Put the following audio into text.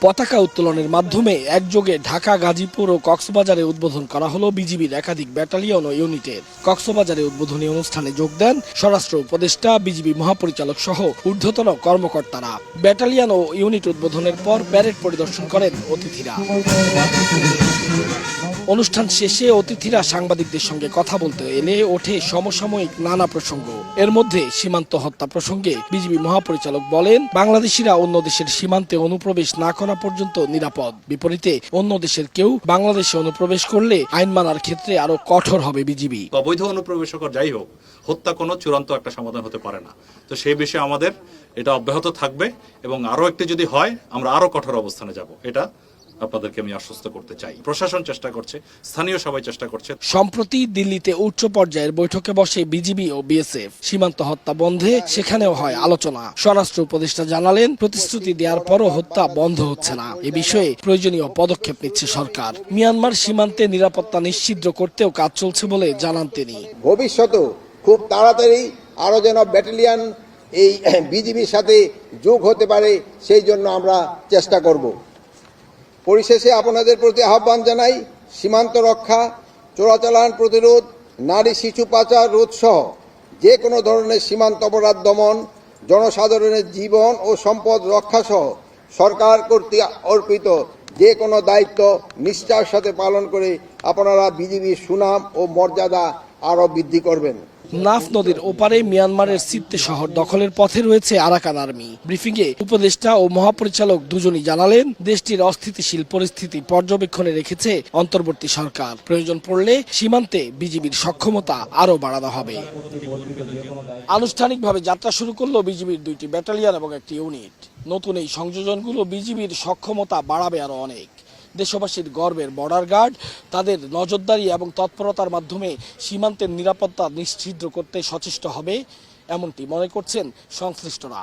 পতাকা উত্তোলনের মাধ্যমে একযোগে ঢাকা, গাজীপুর ও কক্সবাজারে উদ্বোধন করা হলো বিজিবির একাধিক ব্যাটালিয়ন ও ইউনিটের। কক্সবাজারে উদ্বোধনী অনুষ্ঠানে যোগ দেন স্বরাষ্ট্র উপদেষ্টা, বিজিবি মহাপরিচালক সহ ঊর্ধ্বতন কর্মকর্তারা। ব্যাটালিয়ন ও ইউনিট উদ্বোধনের পর প্যারেড পরিদর্শন করেন অতিথিরা। অনুষ্ঠান শেষে অতিথিরা সাংবাদিকদের সঙ্গে কথা বলতে এলে ওঠে সমসাময়িক নানা প্রসঙ্গ। এর মধ্যে সীমান্ত হত্যা প্রসঙ্গে বিজিবি মহাপরিচালক বলেন, বাংলাদেশিরা অন্য দেশের সীমান্তে অনুপ্রবেশ না করা পর্যন্ত নিরাপদ। বিপরীতে অন্য দেশের কেউ বাংলাদেশে অনুপ্রবেশ করলে আইন মানার ক্ষেত্রে আরো কঠোর হবে বিজিবি। অবৈধ অনুপ্রবেশকর যাই হোক, হত্যা কোনো চূড়ান্ত একটা সমাধান হতে পারে না। তো সেই বিষয়ে আমাদের এটা অব্যাহত থাকবে এবং আরো একটি যদি হয় আমরা আরো কঠোর অবস্থানে যাব। এটা আপনাদেরকে আমি আশ্বস্ত করতে চাই। প্রশাসন চেষ্টা করছে, স্থানীয় সবাই চেষ্টা করছে। সম্প্রতি দিল্লিতে উচ্চ পর্যায়ের বৈঠকে বসে বিজিবি ও বিএসএফ। সীমান্ত হত্যা বন্ধে সেখানেও হয় আলোচনা। স্বরাষ্ট্র উপদেষ্টা জানালেন, প্রতিশ্রুতি দেওয়ার পরও হত্যা বন্ধ হচ্ছে না। এ বিষয়ে প্রয়োজনীয় পদক্ষেপ নিচ্ছে সরকার। মিয়ানমার সীমান্তে নিরাপত্তা নিশ্চিত করতেও কাজ চলছে বলে জানান তিনি। ভবিষ্যতেও খুব তাড়াতাড়ি আরো যেন ব্যাটালিয়ন এই বিজিবির সাথে যোগ হতে পারে, সেই জন্য আমরা চেষ্টা করব। পরিশেষে আপনাদের প্রতি আহ্বান জানাই, সীমান্ত রক্ষা, চোরাচালান প্রতিরোধ, নারী শিশু পাচার রোধ সহ যে কোনো ধরনের সীমান্ত অপরাধ দমন, জনসাধারণের জীবন ও সম্পদ রক্ষা সহ সরকার কর্তৃক অর্পিত যে কোনো দায়িত্ব নিষ্ঠার সাথে পালন করে আপনারা বিজিবির সুনাম ও মর্যাদা আরও বৃদ্ধি করবেন। নাফ নদীর ওপারে মিয়ানমারের সিত্তে শহর দখলের পথে রয়েছে আরাকান আর্মি। ব্রিফিংয়ে উপদেষ্টা ও মহাপরিচালক দুজনই জানালেন, দেশটির অস্থিতিশীল পরিস্থিতি পর্যবেক্ষণে রেখেছে অন্তর্বর্তী সরকার। প্রয়োজন পড়লে সীমান্তে বিজিবির সক্ষমতা আরও বাড়ানো হবে। আনুষ্ঠানিকভাবে যাত্রা শুরু করলো বিজিবির 2টি ব্যাটালিয়ন এবং একটি ইউনিট। নতুন এই সংযোজনগুলো বিজিবির সক্ষমতা বাড়াবে আরও অনেক। দেশবাসীর গর্বের বর্ডার গার্ড তাদের নজরদারি এবং তৎপরতার মাধ্যমে সীমান্তের নিরাপত্তা নিশ্চিত করতে সচেষ্ট হবে, এমনটি মনে করছেন সংশ্লিষ্টরা।